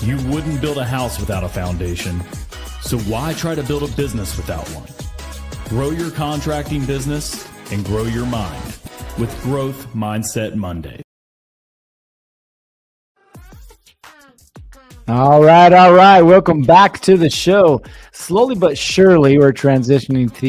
You wouldn't build a house without a foundation, so why try to build a business without one? Grow your contracting business and grow your mind with Growth Mindset Monday. All right. Welcome back to the show. Slowly but surely, we're transitioning to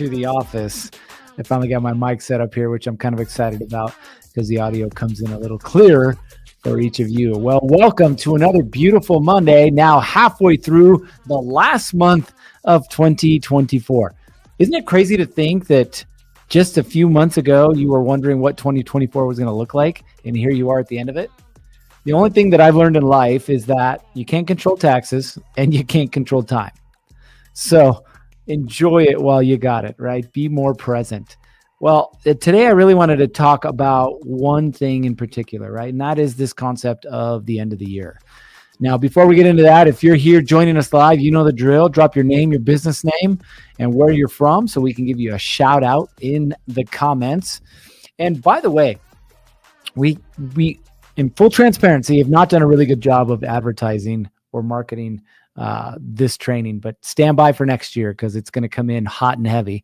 the office. I finally got my mic set up here, which I'm kind of excited about because the audio comes in a little clearer for each of you. Well, welcome to another beautiful Monday, now halfway through the last month of 2024. Isn't it crazy to think that just a few months ago, you were wondering what 2024 was going to look like, and here you are at the end of it? The only thing that I've learned in life is that you can't control taxes and you can't control time. So enjoy it while you got it, right? Be more present. Well, today I really wanted to talk about one thing in particular, right? And that is this concept of the end of the year. Now, before we get into that, if you're here joining us live, you know the drill. Drop your name, your business name, and where you're from so we can give you a shout out in the comments. And by the way, we in full transparency have not done a really good job of advertising or marketing this training, but stand by for next year because it's going to come in hot and heavy.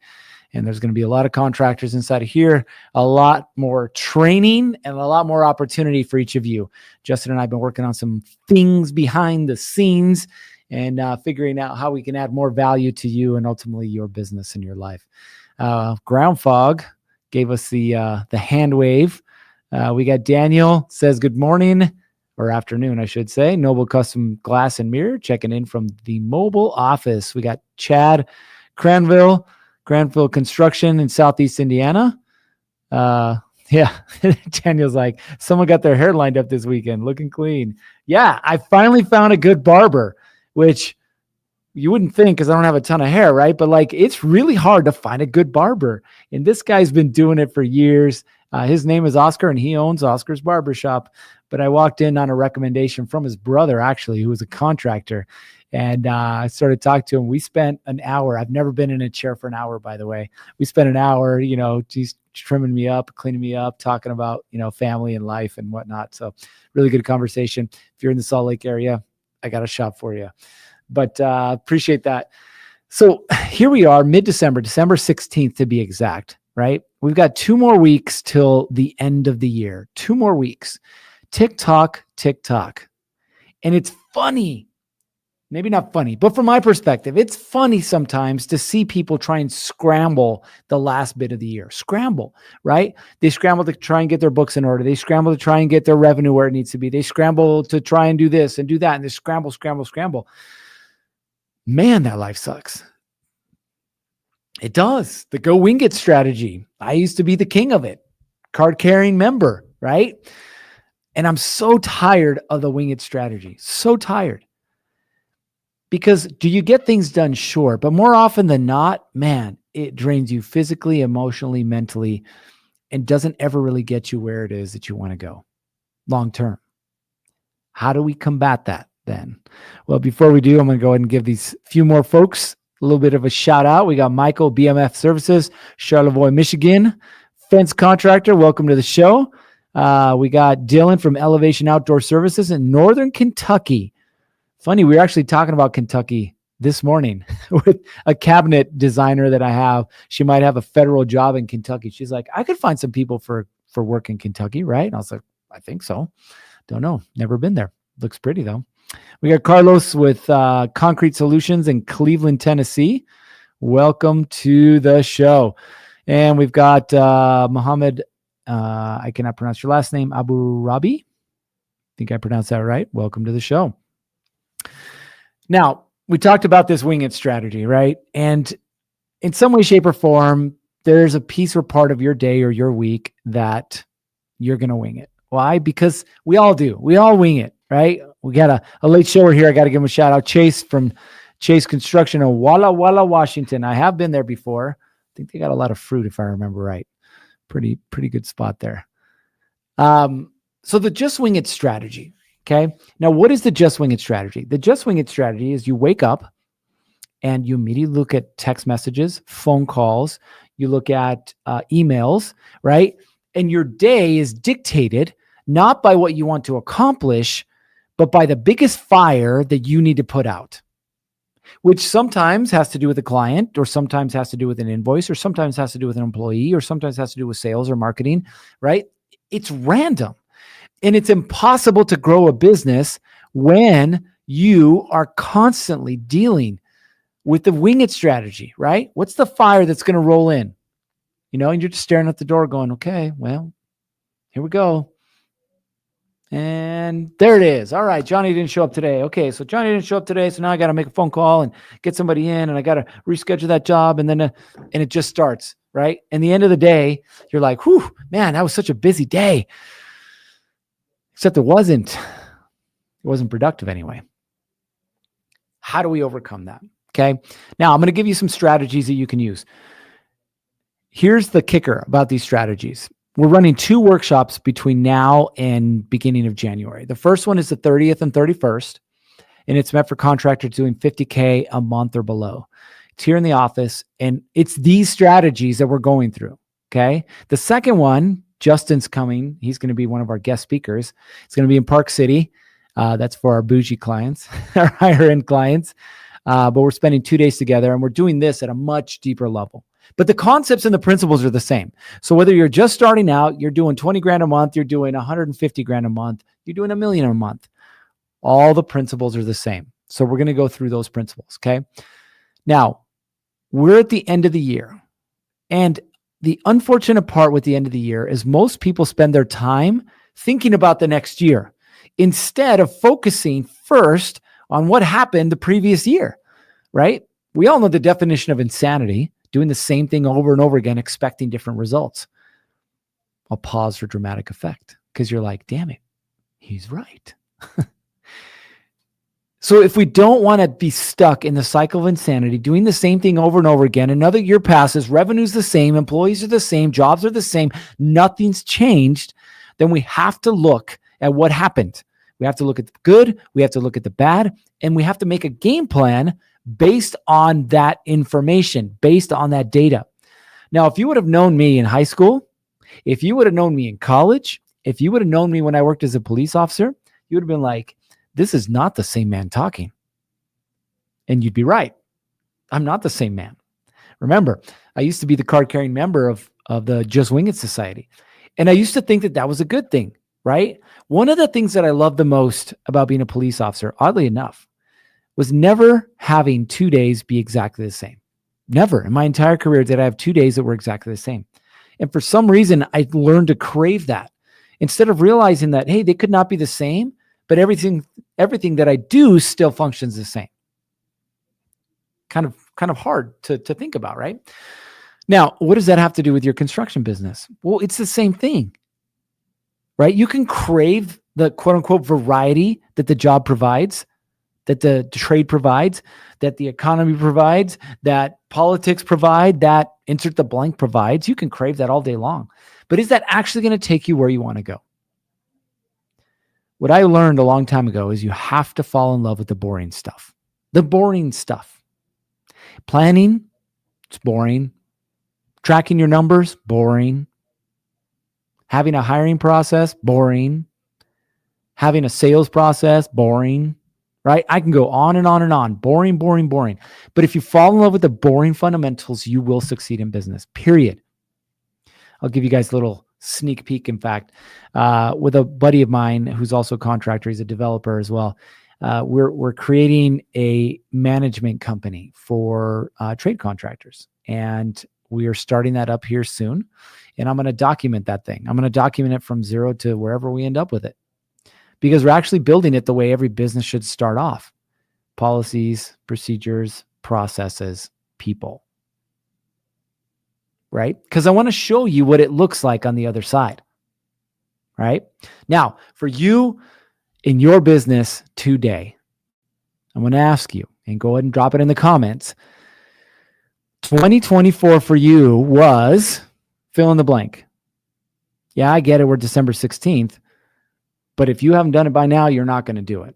And there's going to be a lot of contractors inside of here, a lot more training, and a lot more opportunity for each of you. Justin and I have been working on some things behind the scenes and figuring out how we can add more value to you and ultimately your business and your life. Ground Fog gave us the hand wave. We got Daniel says good morning, or afternoon, I should say. Noble Custom Glass and Mirror checking in from the mobile office. We got Chad Cranville Construction in Southeast Indiana. Yeah, Daniel's like, someone got their hair lined up this weekend, looking clean. Yeah, I finally found a good barber, which you wouldn't think because I don't have a ton of hair, right? But like, it's really hard to find a good barber. And this guy's been doing it for years. His name is Oscar, and he owns Oscar's Barbershop. But I walked in on a recommendation from his brother, actually, who was a contractor. And I started talking to him. We spent an hour. I've never been in a chair for an hour, by the way. We spent an hour, he's trimming me up, cleaning me up, talking about, family and life and whatnot. So really good conversation. If you're in the Salt Lake area, I got a shop for you. But appreciate that. So here we are, mid-December, December 16th to be exact, right? We've got 2 more weeks till the end of the year. 2 more weeks. Tick tock. And it's funny. Maybe not funny, but from my perspective, it's funny sometimes to see people try and scramble the last bit of the year. Scramble, right? They scramble to try and get their books in order. They scramble to try and get their revenue where it needs to be. They scramble to try and do this and do that. And they scramble. Man, that life sucks. It does. The go wing it strategy. I used to be the king of it. Card carrying member, right? And I'm so tired of the wing it strategy. So tired. Because do you get things done? Sure. But more often than not, man, it drains you physically, emotionally, mentally, and doesn't ever really get you where it is that you want to go long term. How do we combat that then? Well, before we do, I'm going to go ahead and give these few more folks a little bit of a shout out. We got Michael, BMF Services, Charlevoix, Michigan, fence contractor. Welcome to the show. We got Dylan from Elevation Outdoor Services in Northern Kentucky. Funny, we were actually talking about Kentucky this morning with a cabinet designer that I have. She might have a federal job in Kentucky. She's like, I could find some people for for work in Kentucky, right? And I was like, I think so. Don't know. Never been there. Looks pretty though. We got Carlos with Concrete Solutions in Cleveland, Tennessee. Welcome to the show. And we've got Mohammed, I cannot pronounce your last name, Abu Rabi. I think I pronounced that right. Welcome to the show. Now, we talked about this wing it strategy, right? And in some way, shape, or form, there's a piece or part of your day or your week that you're going to wing it. Why? Because we all do. We all wing it, right? We got a late shower here. I got to give him a shout out. Chase from Chase Construction in Walla Walla, Washington. I have been there before. I think they got a lot of fruit, if I remember right. Pretty good spot there. So the just wing it strategy. Okay. Now, what is the just wing it strategy? The just wing it strategy is you wake up and you immediately look at text messages, phone calls, you look at emails, right? And your day is dictated not by what you want to accomplish, but by the biggest fire that you need to put out, which sometimes has to do with a client, or sometimes has to do with an invoice, or sometimes has to do with an employee, or sometimes has to do with sales or marketing, right? It's random. And it's impossible to grow a business when you are constantly dealing with the wing it strategy, right? What's the fire that's going to roll in? And you're just staring at the door going, okay, well, here we go. And there it is. All right, Johnny didn't show up today. Okay, so Johnny didn't show up today, so now I got to make a phone call and get somebody in, and I got to reschedule that job, and then and it just starts, right? And the end of the day, you're like, whew, man, that was such a busy day. Except it wasn't productive anyway. How do we overcome that? Okay. Now I'm going to give you some strategies that you can use. Here's the kicker about these strategies. We're running 2 workshops between now and beginning of January. The first one is the 30th and 31st, and it's meant for contractors doing $50K a month or below. It's here in the office, and it's these strategies that we're going through. Okay. The second one, Justin's coming. He's going to be one of our guest speakers. It's going to be in Park City. That's for our bougie clients, our higher end clients. But we're spending 2 days together, and we're doing this at a much deeper level. But the concepts and the principles are the same. So whether you're just starting out, you're doing 20 grand a month, you're doing 150 grand a month, you're doing $1 million a month, all the principles are the same. So we're going to go through those principles. Okay. Now we're at the end of the year, and the unfortunate part with the end of the year is most people spend their time thinking about the next year instead of focusing first on what happened the previous year, right? We all know the definition of insanity, doing the same thing over and over again, expecting different results. I'll pause for dramatic effect because you're like, damn it, he's right. So if we don't want to be stuck in the cycle of insanity, doing the same thing over and over again, another year passes, revenue's the same, employees are the same, jobs are the same, nothing's changed, then we have to look at what happened. We have to look at the good, we have to look at the bad, and we have to make a game plan based on that information, based on that data. Now, if you would have known me in high school, if you would have known me in college, if you would have known me when I worked as a police officer, you would have been like, this is not the same man talking. And you'd be right. I'm not the same man. Remember, I used to be the card-carrying member of the Just Wing It Society. And I used to think that that was a good thing, right? One of the things that I love the most about being a police officer, oddly enough, was never having 2 days be exactly the same. Never in my entire career did I have 2 days that were exactly the same. And for some reason, I learned to crave that instead of realizing that, hey, they could not be the same, but everything that I do still functions the same. Kind of hard to think about, right? Now, what does that have to do with your construction business? Well, it's the same thing, right? You can crave the quote unquote variety that the job provides, that the trade provides, that the economy provides, that politics provide, that insert the blank provides. You can crave that all day long. But is that actually going to take you where you want to go? What I learned a long time ago is you have to fall in love with the boring stuff. The boring stuff. Planning, it's boring. Tracking your numbers, boring. Having a hiring process, boring. Having a sales process, boring. Right? I can go on and on and on. Boring, boring, boring. But if you fall in love with the boring fundamentals, you will succeed in business, period. I'll give you guys a little sneak peek, in fact, with a buddy of mine who's also a contractor. He's a developer as well. We're creating a management company for trade contractors, and we are starting that up here soon. And I'm going to document that thing. I'm going to document it from zero to wherever we end up with it, because we're actually building it the way every business should start off: policies, procedures, processes, people. Right? Because I want to show you what it looks like on the other side. Right? Now, for you in your business today, I'm going to ask you, and go ahead and drop it in the comments. 2024 for you was fill in the blank. Yeah, I get it. We're December 16th. But if you haven't done it by now, you're not going to do it.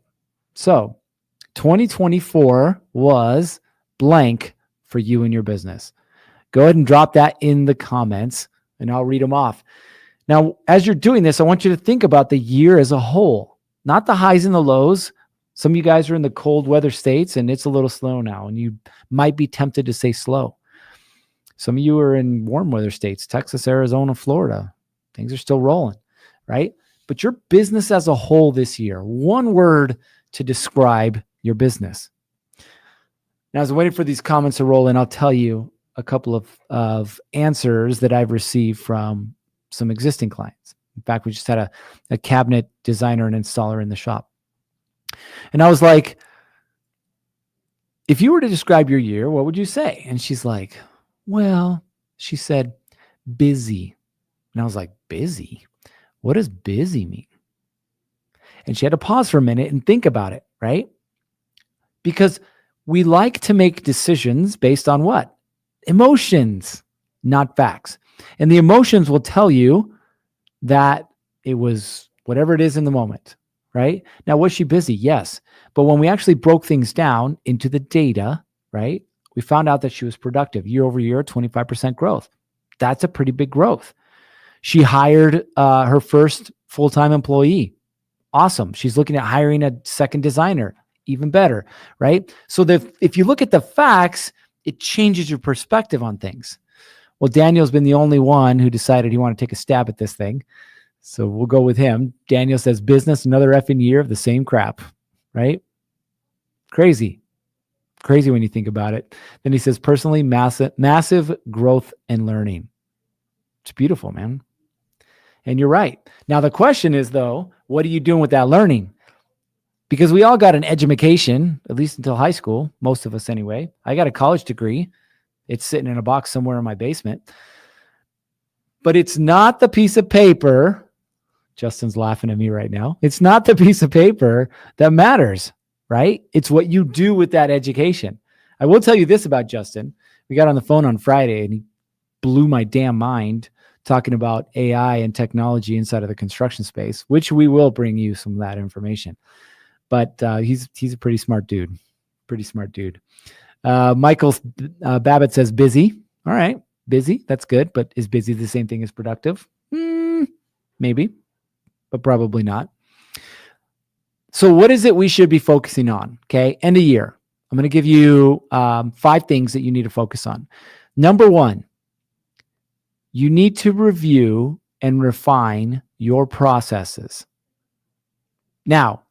So 2024 was blank for you and your business. Go ahead and drop that in the comments, and I'll read them off. Now, as you're doing this, I want you to think about the year as a whole, not the highs and the lows. Some of you guys are in the cold weather states, and it's a little slow now, and you might be tempted to say slow. Some of you are in warm weather states, Texas, Arizona, Florida. Things are still rolling, right? But your business as a whole this year, one word to describe your business. Now, as I'm waiting for these comments to roll in, I'll tell you a couple of answers that I've received from some existing clients. In fact, we just had a cabinet designer and installer in the shop. And I was like, if you were to describe your year, what would you say? And she's like, well, she said, busy. And I was like, busy? What does busy mean? And she had to pause for a minute and think about it, right? Because we like to make decisions based on what? Emotions, not facts. And the emotions will tell you that it was whatever it is in the moment, right? Now, was she busy? Yes. But when we actually broke things down into the data, right, we found out that she was productive. Year over year, 25% growth. That's a pretty big growth. She hired her first full-time employee. Awesome. She's looking at hiring a second designer. Even better, right? So if you look at the facts, it changes your perspective on things. Well, Daniel's been the only one who decided he wanted to take a stab at this thing. So we'll go with him. Daniel says, business, another effing year of the same crap, right? Crazy when you think about it. Then he says, personally, massive growth and learning. It's beautiful, man. And you're right. Now, the question is, though, what are you doing with that learning? Because we all got an education, at least until high school, most of us anyway. I got a college degree. It's sitting in a box somewhere in my basement. But it's not the piece of paper. Justin's laughing at me right now. It's not the piece of paper that matters, right? It's what you do with that education. I will tell you this about Justin. We got on the phone on Friday, and he blew my damn mind talking about AI and technology inside of the construction space, which we will bring you some of that information. But he's a pretty smart dude. Michael Babbitt says busy. All right, busy. That's good. But is busy the same thing as productive? Maybe, but probably not. So what is it we should be focusing on? Okay, end of year. I'm going to give you 5 things that you need to focus on. Number 1, you need to review and refine your processes. Now,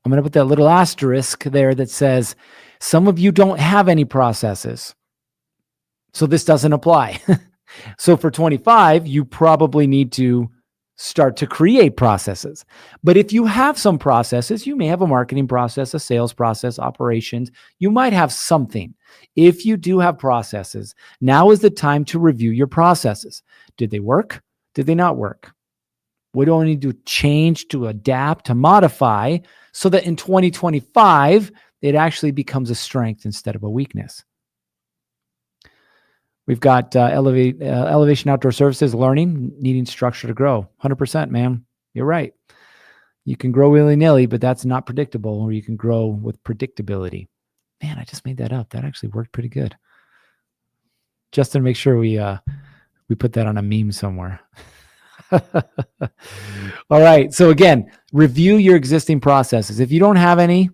I'm going to put that little asterisk there that says some of you don't have any processes. So this doesn't apply. So for 25, you probably need to start to create processes. But if you have some processes, you may have a marketing process, a sales process, operations. You might have something. If you do have processes, now is the time to review your processes. Did they work? Did they not work? What do I need to change, to adapt, to modify, so that in 2025, it actually becomes a strength instead of a weakness? We've got Elevation Outdoor Services, learning, needing structure to grow. 100%, man. You're right. You can grow willy-nilly, but that's not predictable, or you can grow with predictability. Man, I just made that up. That actually worked pretty good. Justin, make sure we put that on a meme somewhere. All right. So again, review your existing processes. If you don't have any,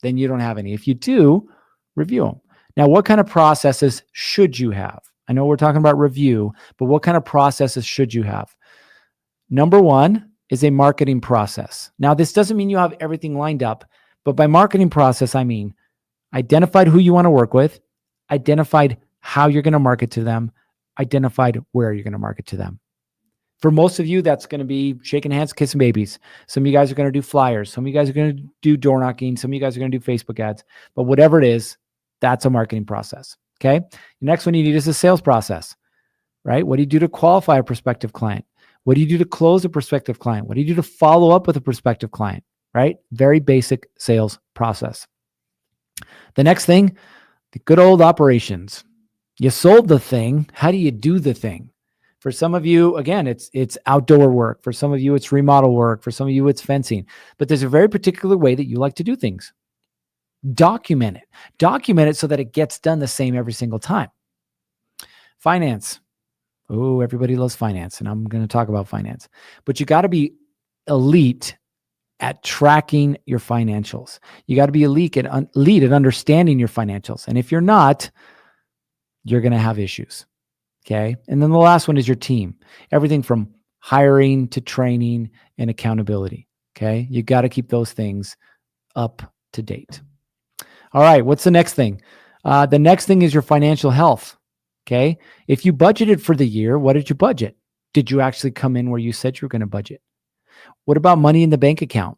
then you don't have any. If you do, review them. Now, what kind of processes should you have? I know we're talking about review, but what kind of processes should you have? Number one is a marketing process. Now, this doesn't mean you have everything lined up, but by marketing process, I mean identified who you want to work with, identified how you're going to market to them, identified where you're going to market to them. For most of you, that's going to be shaking hands, kissing babies. Some of you guys are going to do flyers. Some of you guys are going to do door knocking. Some of you guys are going to do Facebook ads. But whatever it is, that's a marketing process. Okay. The next one you need is a sales process, right? What do you do to qualify a prospective client? What do you do to close a prospective client? What do you do to follow up with a prospective client, right? Very basic sales process. The next thing, the good old operations. You sold the thing. How do you do the thing? For some of you, again, it's outdoor work. For some of you, it's remodel work. For some of you, it's fencing. But there's a very particular way that you like to do things. Document it. Document it so that it gets done the same every single time. Finance. Oh, everybody loves finance, and I'm going to talk about finance. But you got to be elite at tracking your financials. You got to be elite at understanding your financials. And if you're not, you're going to have issues. Okay. And then the last one is your team. Everything from hiring to training and accountability. Okay. You got to keep those things up to date. All right. What's the next thing? The next thing is your financial health. Okay. If you budgeted for the year, what did you budget? Did you actually come in where you said you were going to budget? What about money in the bank account?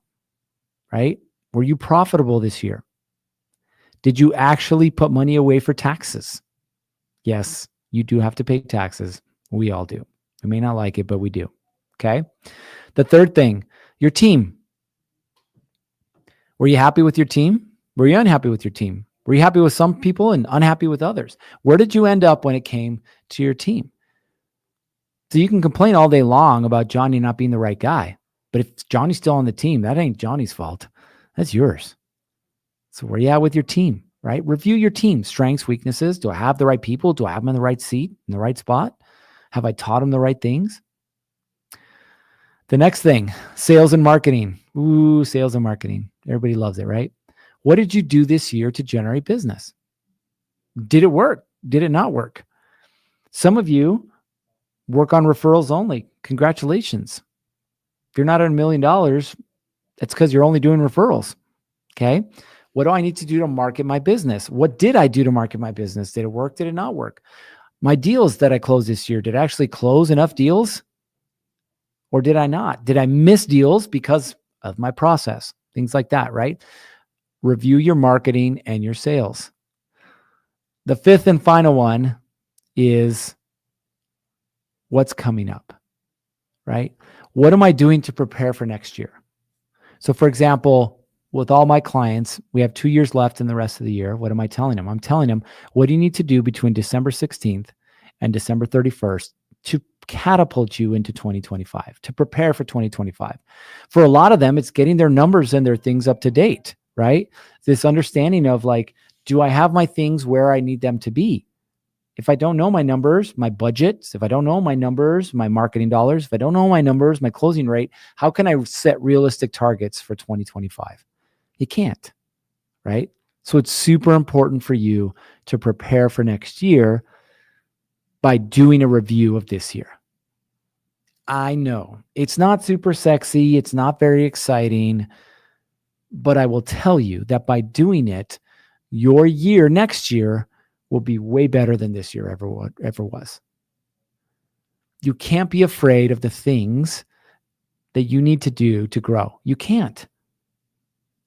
Right? Were you profitable this year? Did you actually put money away for taxes? Yes. You do have to pay taxes. We all do. We may not like it, but we do. Okay. The third thing, your team. Were you happy with your team? Were you unhappy with your team? Were you happy with some people and unhappy with others? Where did you end up when it came to your team? So you can complain all day long about Johnny not being the right guy, but if Johnny's still on the team, that ain't Johnny's fault. That's yours. So where you at with your team? Right? Review your team, strengths, weaknesses. Do I have the right people? Do I have them in the right seat, in the right spot? Have I taught them the right things? The next thing, sales and marketing. Ooh, sales and marketing. Everybody loves it, right? What did you do this year to generate business? Did it work? Did it not work? Some of you work on referrals only. Congratulations. If you're not at $1 million, that's because you're only doing referrals. Okay. What do I need to do to market my business? What did I do to market my business? Did it work? Did it not work? My deals that I closed this year, did I actually close enough deals? Or did I not? Did I miss deals because of my process? Things like that, right? Review your marketing and your sales. The fifth and final one is what's coming up, right? What am I doing to prepare for next year? So for example, with all my clients, we have 2 years left in the rest of the year. What am I telling them? I'm telling them, what do you need to do between December 16th and December 31st to catapult you into 2025, to prepare for 2025? For a lot of them, it's getting their numbers and their things up to date, right? This understanding of like, do I have my things where I need them to be? If I don't know my numbers, my budgets, if I don't know my numbers, my marketing dollars, if I don't know my numbers, my closing rate, how can I set realistic targets for 2025? You can't, right? So it's super important for you to prepare for next year by doing a review of this year. I know it's not super sexy. It's not very exciting, but I will tell you that by doing it, your year next year will be way better than this year ever was. You can't be afraid of the things that you need to do to grow. You can't.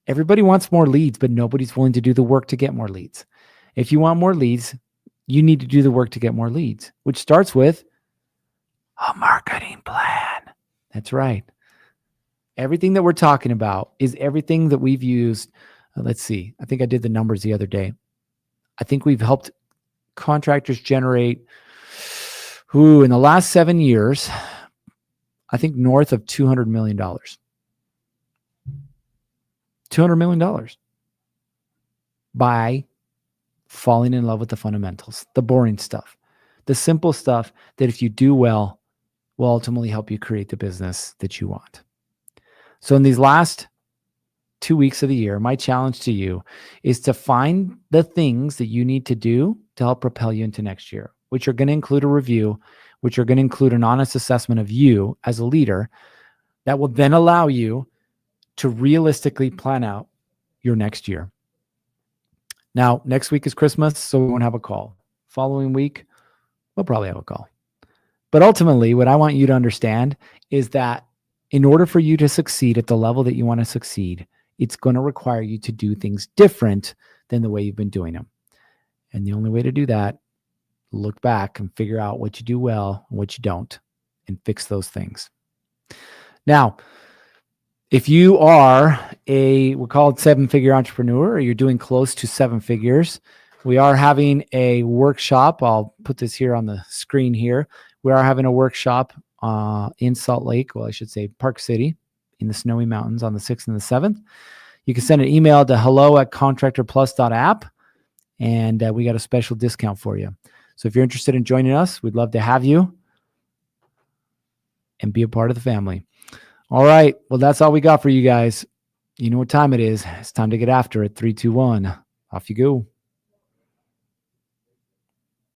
Everybody wants more leads, but nobody's willing to do the work to get more leads. If you want more leads, you need to do the work to get more leads, which starts with a marketing plan. That's right. Everything that we're talking about is everything that we've used. Let's see. I think I did the numbers the other day. I think we've helped contractors generate, in the last 7 years, I think north of $200 million. $200 million by falling in love with the fundamentals, the boring stuff, the simple stuff that if you do well, will ultimately help you create the business that you want. So in these last 2 weeks of the year, my challenge to you is to find the things that you need to do to help propel you into next year. which are going to include a review, which are going to include an honest assessment of you as a leader that will then allow you to realistically plan out your next year. Now, next week is Christmas, so we won't have a call. Following week, we'll probably have a call. But ultimately, what I want you to understand is that in order for you to succeed at the level that you want to succeed, it's going to require you to do things different than the way you've been doing them. And the only way to do that, look back and figure out what you do well and what you don't, and fix those things. Now, if you are we'll call it 7-figure entrepreneur, or you're doing close to 7 figures, we are having a workshop. I'll put this here on the screen here. We are having a workshop in Salt Lake. Well, I should say Park City in the Snowy Mountains on the 6th and the 7th. You can send an email to hello@contractorplus.app, and we got a special discount for you. So if you're interested in joining us, we'd love to have you and be a part of the family. All right. Well, that's all we got for you guys. You know what time it is. It's time to get after it. 3, 2, 1. Off you go.